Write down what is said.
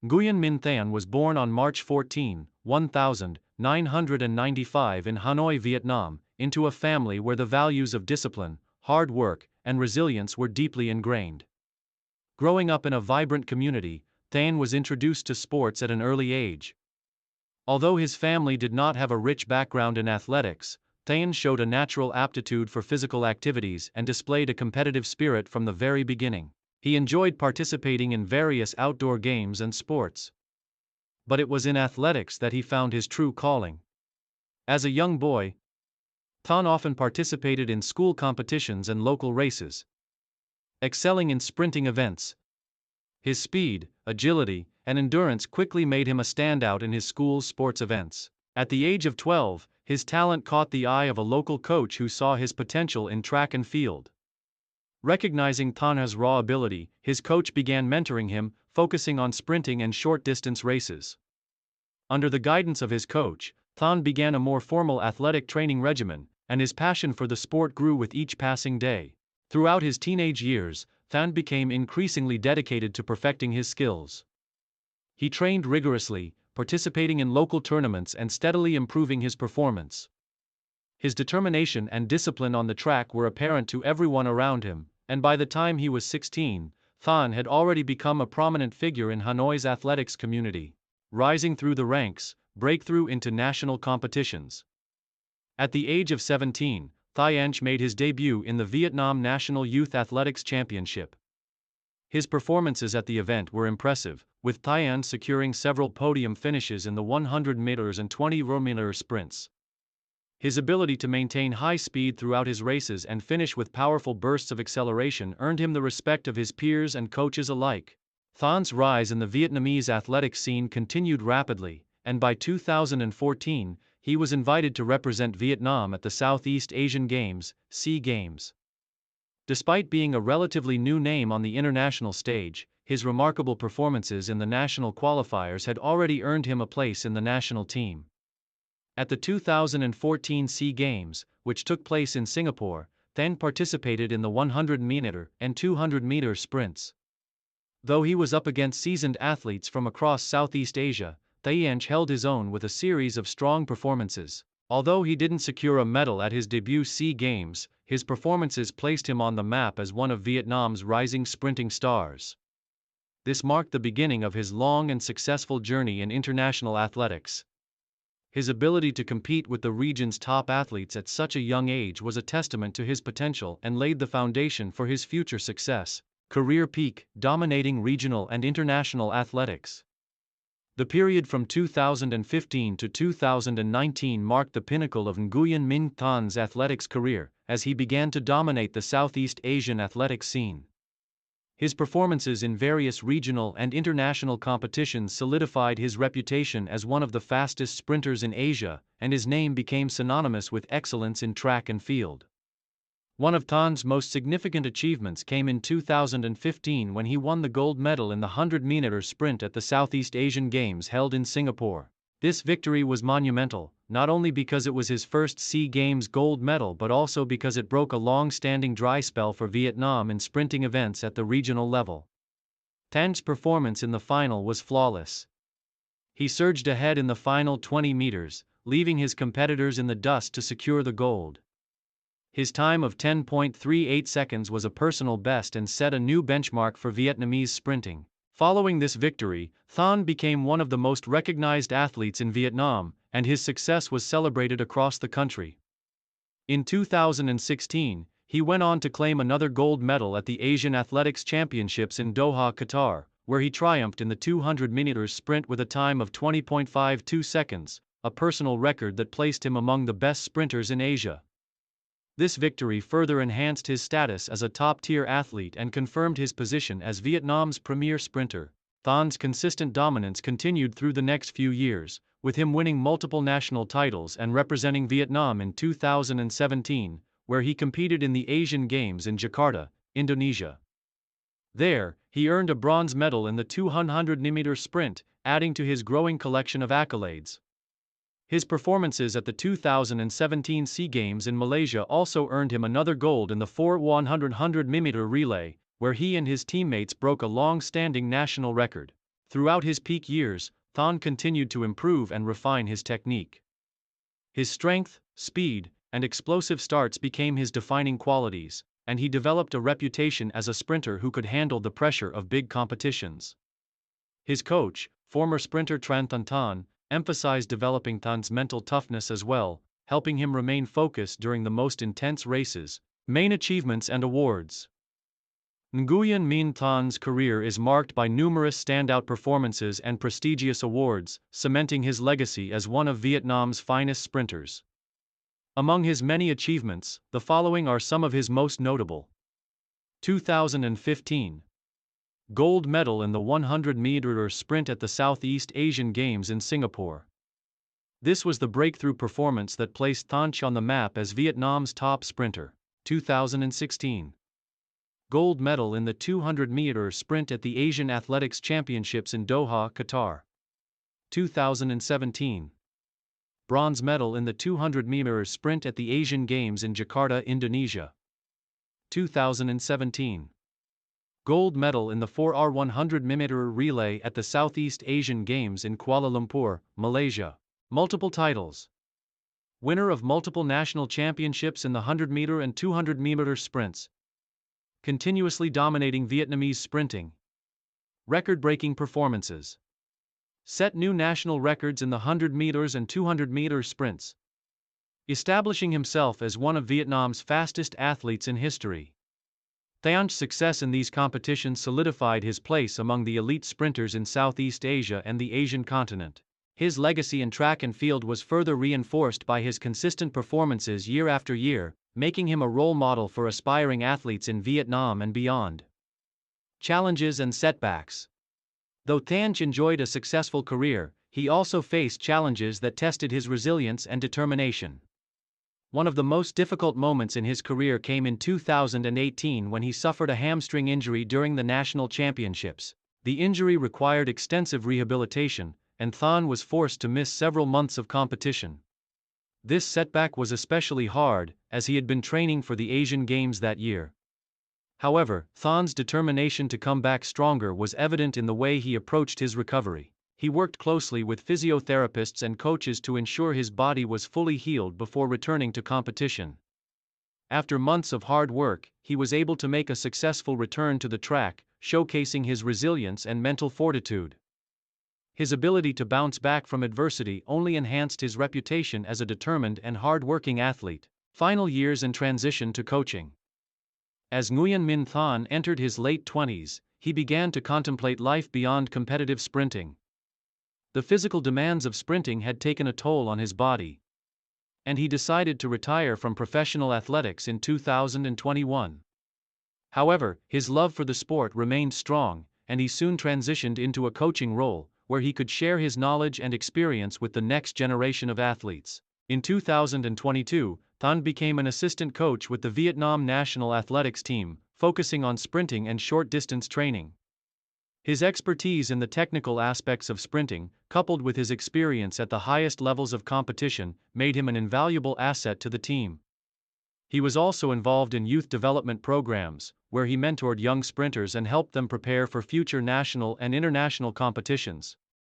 Nguyen Minh Thanh was born on March 14, 1995 in Hanoi, Vietnam, into a family where the values of discipline, hard work, and resilience were deeply ingrained. Growing up in a vibrant community, Thanh was introduced to sports at an early age. Although his family did not have a rich background in athletics, Thanh showed a natural aptitude for physical activities and displayed a competitive spirit from the very beginning. He enjoyed participating in various outdoor games and sports. But it was in athletics that he found his true calling. As a young boy, Thanh often participated in school competitions and local races, excelling in sprinting events. His speed, agility, and endurance quickly made him a standout in his school's sports events. At the age of 12, his talent caught the eye of a local coach who saw his potential in track and field. Recognizing Thanh's raw ability, his coach began mentoring him, focusing on sprinting and short-distance races. Under the guidance of his coach, Thanh began a more formal athletic training regimen, and his passion for the sport grew with each passing day. Throughout his teenage years, Thanh became increasingly dedicated to perfecting his skills. He trained rigorously, participating in local tournaments and steadily improving his performance. His determination and discipline on the track were apparent to everyone around him, and by the time he was 16, Thanh had already become a prominent figure in Hanoi's athletics community, rising through the ranks, breakthrough into national competitions. At the age of 17, Thanh made his debut in the Vietnam National Youth Athletics Championship. His performances at the event were impressive, with Thanh securing several podium finishes in the 100 meters and 20 meters sprints. His ability to maintain high speed throughout his races and finish with powerful bursts of acceleration earned him the respect of his peers and coaches alike. Thanh's rise in the Vietnamese athletics scene continued rapidly, and by 2014, he was invited to represent Vietnam at the Southeast Asian Games, SEA Games. Despite being a relatively new name on the international stage, his remarkable performances in the national qualifiers had already earned him a place in the national team. At the 2014 SEA Games, which took place in Singapore, Thanh participated in the 100-meter and 200-meter sprints. Though he was up against seasoned athletes from across Southeast Asia, Thanh held his own with a series of strong performances. Although he didn't secure a medal at his debut SEA Games, his performances placed him on the map as one of Vietnam's rising sprinting stars. This marked the beginning of his long and successful journey in international athletics. His ability to compete with the region's top athletes at such a young age was a testament to his potential and laid the foundation for his future success. Career peak, dominating regional and international athletics. The period from 2015 to 2019 marked the pinnacle of Nguyen Minh Thanh athletics career, as he began to dominate the Southeast Asian athletics scene. His performances in various regional and international competitions solidified his reputation as one of the fastest sprinters in Asia, and his name became synonymous with excellence in track and field. One of Thanh's most significant achievements came in 2015 when he won the gold medal in the 100-meter sprint at the Southeast Asian Games held in Singapore. This victory was monumental, not only because it was his first SEA Games gold medal but also because it broke a long-standing dry spell for Vietnam in sprinting events at the regional level. Thanh's performance in the final was flawless. He surged ahead in the final 20 meters, leaving his competitors in the dust to secure the gold. His time of 10.38 seconds was a personal best and set a new benchmark for Vietnamese sprinting. Following this victory, Thanh became one of the most recognized athletes in Vietnam, and his success was celebrated across the country. In 2016, he went on to claim another gold medal at the Asian Athletics Championships in Doha, Qatar, where he triumphed in the 200 meters sprint with a time of 20.52 seconds, a personal record that placed him among the best sprinters in Asia. This victory further enhanced his status as a top-tier athlete and confirmed his position as Vietnam's premier sprinter. Thanh's consistent dominance continued through the next few years, with him winning multiple national titles and representing Vietnam in 2017, where he competed in the Asian Games in Jakarta, Indonesia. There, he earned a bronze medal in the 200-meter sprint, adding to his growing collection of accolades. His performances at the 2017 SEA Games in Malaysia also earned him another gold in the 4x100 meter relay, where he and his teammates broke a long-standing national record. Throughout his peak years, Thanh continued to improve and refine his technique. His strength, speed, and explosive starts became his defining qualities, and he developed a reputation as a sprinter who could handle the pressure of big competitions. His coach, former sprinter Tran Thanh Thanh, emphasized developing Than's mental toughness as well, helping him remain focused during the most intense races. Main achievements and awards. Nguyen Minh Than's career is marked by numerous standout performances and prestigious awards, cementing his legacy as one of Vietnam's finest sprinters. Among his many achievements, the following are some of his most notable. 2015. Gold medal in the 100-meter sprint at the Southeast Asian Games in Singapore. This was the breakthrough performance that placed Thanh on the map as Vietnam's top sprinter. 2016. Gold medal in the 200-meter sprint at the Asian Athletics Championships in Doha, Qatar. 2017. Bronze medal in the 200-meter sprint at the Asian Games in Jakarta, Indonesia. 2017. Gold medal in the 4x100-meter relay at the Southeast Asian Games in Kuala Lumpur, Malaysia. Multiple titles. Winner of multiple national championships in the 100-meter and 200-meter sprints. Continuously dominating Vietnamese sprinting. Record-breaking performances. Set new national records in the 100 meters and 200 meter sprints. Establishing himself as one of Vietnam's fastest athletes in history. Than's success in these competitions solidified his place among the elite sprinters in Southeast Asia and the Asian continent. His legacy in track and field was further reinforced by his consistent performances year after year, making him a role model for aspiring athletes in Vietnam and beyond. Challenges and setbacks. Though Thanh enjoyed a successful career, he also faced challenges that tested his resilience and determination. One of the most difficult moments in his career came in 2018 when he suffered a hamstring injury during the national championships. The injury required extensive rehabilitation, and Thanh was forced to miss several months of competition. This setback was especially hard, as he had been training for the Asian Games that year. However, Than's determination to come back stronger was evident in the way he approached his recovery. He worked closely with physiotherapists and coaches to ensure his body was fully healed before returning to competition. After months of hard work, he was able to make a successful return to the track, showcasing his resilience and mental fortitude. His ability to bounce back from adversity only enhanced his reputation as a determined and hard-working athlete. Final years and transition to coaching. As Nguyen Minh Thanh entered his late 20s, he began to contemplate life beyond competitive sprinting. The physical demands of sprinting had taken a toll on his body, and he decided to retire from professional athletics in 2021. However, his love for the sport remained strong, and he soon transitioned into a coaching role, where he could share his knowledge and experience with the next generation of athletes. In 2022, Thanh became an assistant coach with the Vietnam national athletics team, focusing on sprinting and short-distance training. His expertise in the technical aspects of sprinting, coupled with his experience at the highest levels of competition, made him an invaluable asset to the team. He was also involved in youth development programs, where he mentored young sprinters and helped them prepare for future national and international competitions.